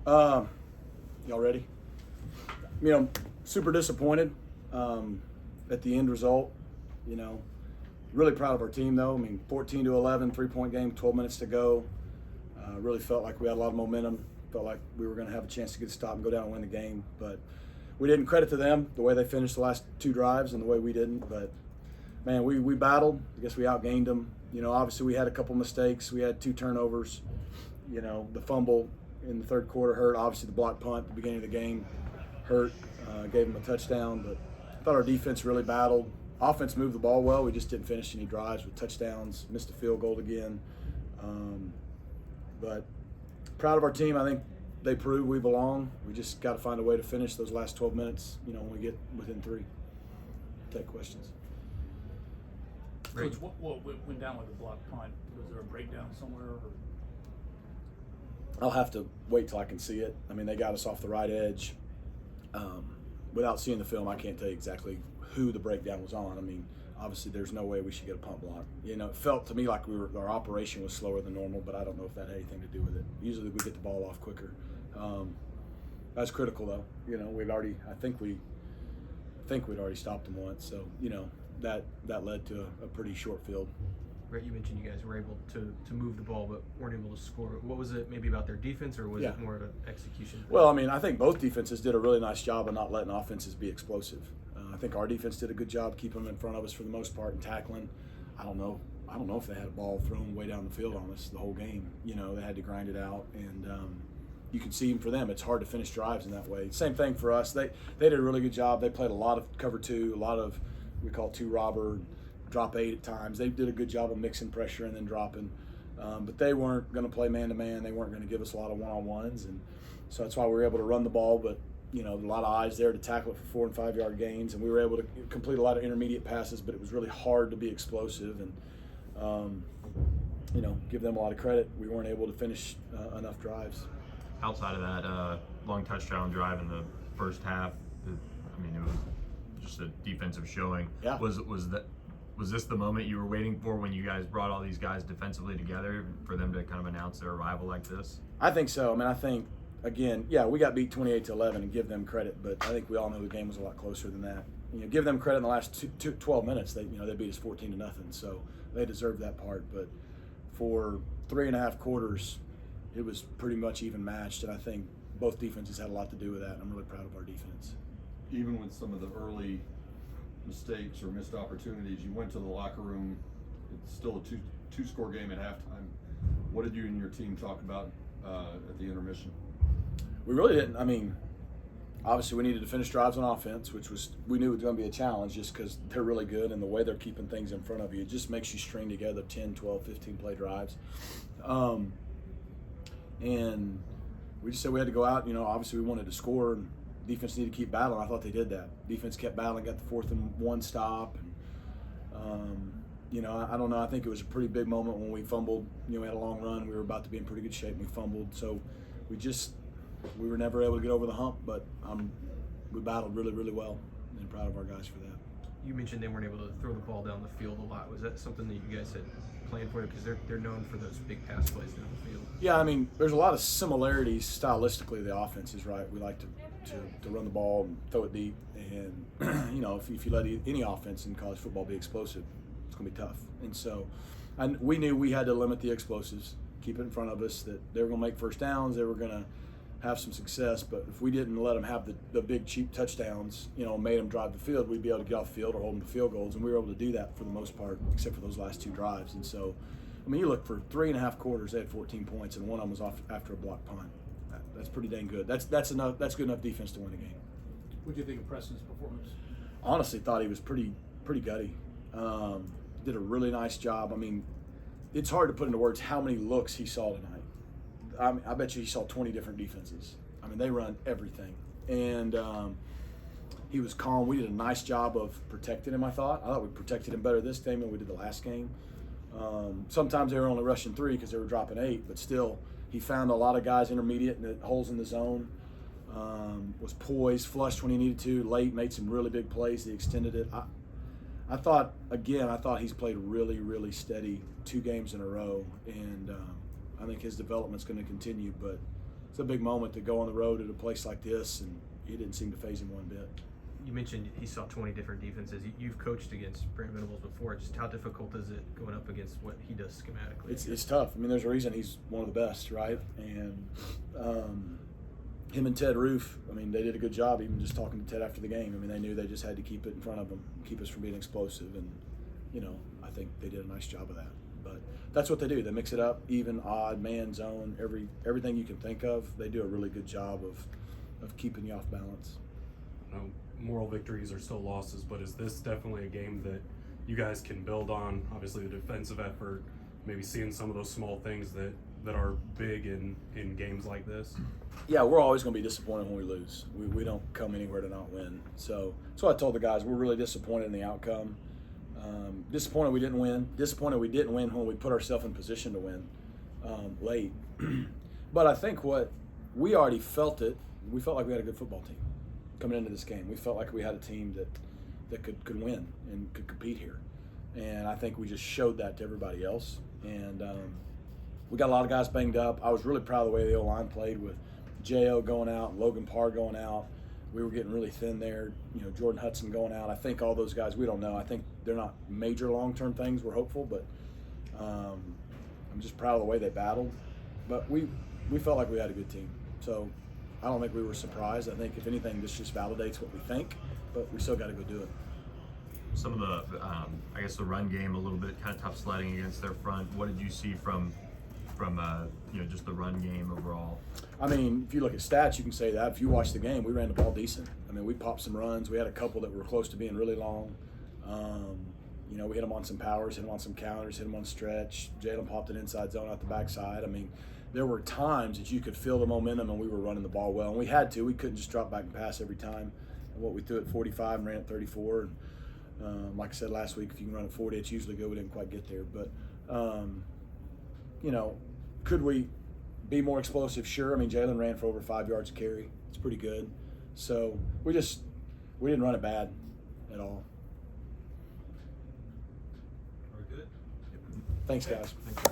Y'all ready? Super disappointed at the end result. Really proud of our team, though. 14-11, 3-point game, 12 minutes to go. Really felt like we had a lot of momentum. Felt like we were going to have a chance to get a stop and go down and win the game. But we didn't. Credit to them, the way they finished the last two drives and the way we didn't. But, man, we battled. I guess we outgained them. Obviously we had a couple mistakes. We had 2 turnovers. The fumble in the third quarter hurt. Obviously the block punt at the beginning of the game hurt. Gave them a touchdown. But I thought our defense really battled. Offense moved the ball well. We just didn't finish any drives with touchdowns. Missed a field goal again. But proud of our team. I think they proved we belong. We just got to find a way to finish those last 12 minutes, when we get within 3. Take questions. Coach, what went down with the block punt? Was there a breakdown somewhere? Or? I'll have to wait till I can see it. They got us off the right edge. Without seeing the film, I can't tell you exactly who the breakdown was on. Obviously there's no way we should get a punt block. It felt to me like our operation was slower than normal, but I don't know if that had anything to do with it. Usually we get the ball off quicker. That's critical though. I think we'd already stopped them once. So, that led to a pretty short field. Rhett, you mentioned you guys were able to move the ball but weren't able to score. What was it maybe about their defense, or was it more of an execution? Well, I think both defenses did a really nice job of not letting offenses be explosive. I think our defense did a good job keeping them in front of us for the most part and tackling. I don't know if they had a ball thrown way down the field on us the whole game. They had to grind it out, and you can see for them it's hard to finish drives in that way. Same thing for us. They did a really good job. They played a lot of cover 2, a lot of we call 2 robber, drop 8 at times. They did a good job of mixing pressure and then dropping. But they weren't going to play man-to-man. They weren't going to give us a lot of one-on-ones. And so that's why we were able to run the ball. But, a lot of eyes there to tackle it for 4 and 5 yard gains. And we were able to complete a lot of intermediate passes, but it was really hard to be explosive. And, give them a lot of credit. We weren't able to finish enough drives. Outside of that long touchdown drive in the first half, it was just a defensive showing. Yeah. Was this the moment you were waiting for when you guys brought all these guys defensively together for them to kind of announce their arrival like this? I think so. I think, again, we got beat 28-11 and give them credit, but I think we all know the game was a lot closer than that. Give them credit in the last 12 minutes. They beat us 14-0, so they deserve that part. But for 3.5 quarters, it was pretty much even matched, and I think both defenses had a lot to do with that. I'm really proud of our defense. Even with some of the early mistakes or missed opportunities, you went to the locker room. It's still a two-score game at halftime. What did you and your team talk about at the intermission? We really didn't. Obviously we needed to finish drives on offense, which we knew it was going to be a challenge just because they're really good, and the way they're keeping things in front of you, it just makes you string together 10, 12, 15 play drives. And we just said we had to go out. Obviously we wanted to score, and defense needed to keep battling. I thought they did that. Defense kept battling, got the 4th and 1 stop. And, I don't know. I think it was a pretty big moment when we fumbled. We had a long run. We were about to be in pretty good shape, and we fumbled. So we were never able to get over the hump, but we battled really, really well, and proud of our guys for that. You mentioned they weren't able to throw the ball down the field a lot. Was that something that you guys had planned for? Because they're known for those big pass plays down the field. Yeah, there's a lot of similarities stylistically. The offense is right. We like to run the ball and throw it deep, and if you let any offense in college football be explosive, it's going to be tough. And so, we knew we had to limit the explosives, keep it in front of us. That they were going to make first downs, they were going to have some success. But if we didn't let them have the big cheap touchdowns, made them drive the field, we'd be able to get off the field or hold them to field goals, and we were able to do that for the most part, except for those last 2 drives. And so, you look, for 3.5 quarters, they had 14 points, and one of them was off after a block punt. That's pretty dang good. That's enough. That's good enough defense to win a game. What do you think of Preston's performance? Honestly, thought he was pretty gutty. Did a really nice job. It's hard to put into words how many looks he saw tonight. I bet you he saw 20 different defenses. They run everything, and he was calm. We did a nice job of protecting him. I thought we protected him better this game than we did the last game. Sometimes they were only rushing 3 because they were dropping 8, but still, he found a lot of guys intermediate and the holes in the zone. Was poised, flushed when he needed to, late, made some really big plays. He extended it. I thought he's played really, really steady 2 games in a row, and I think his development's going to continue. But it's a big moment to go on the road at a place like this, and it didn't seem to faze him one bit. You mentioned he saw 20 different defenses. You've coached against Brent Venables before. Just how difficult is it going up against what he does schematically? It's tough. I mean, there's a reason he's one of the best, right? And him and Ted Roof, I mean, they did a good job even just talking to Ted after the game. I mean, they knew they just had to keep it in front of them, keep us from being explosive. And, you know, I think they did a nice job of that. But that's what they do. They mix it up, even, odd, man, zone, everything you can think of. They do a really good job of keeping you off balance. Moral victories are still losses, but is this definitely a game that you guys can build on? Obviously, the defensive effort, maybe seeing some of those small things that are big in games like this. Yeah, we're always going to be disappointed when we lose. We don't come anywhere to not win. So that's what I told the guys. We're really disappointed in the outcome. Disappointed we didn't win. Disappointed we didn't win when we put ourselves in position to win late. But I think what we already felt it. We felt like we had a good football team coming into this game. We felt like we had a team that could win and could compete here. And I think we just showed that to everybody else. And we got a lot of guys banged up. I was really proud of the way the O-line played with J.O. going out and Logan Parr going out. We were getting really thin there. You know, Jordan Hudson going out. I think all those guys, we don't know. I think they're not major long-term things. We're hopeful, but I'm just proud of the way they battled. But we felt like we had a good team. So I don't think we were surprised. I think, if anything, this just validates what we think, but we still got to go do it. Some of the, I guess the run game a little bit kind of tough sledding against their front. What did you see from just the run game overall? I mean, if you look at stats, you can say that. If you watch the game, we ran the ball decent. I mean, we popped some runs. We had a couple that were close to being really long. We hit them on some powers, hit them on some counters, hit them on stretch. Jalen popped an inside zone out the backside. I mean, there were times that you could feel the momentum, and we were running the ball well. And we had to. We couldn't just drop back and pass every time. And what we threw at 45 and ran at 34. And like I said last week, if you can run at 40, it's usually good. We didn't quite get there. But, could we be more explosive? Sure. I mean, Jalen ran for over 5 yards a carry. It's pretty good. So we didn't run it bad at all. Are we good? Thanks, guys. Thanks.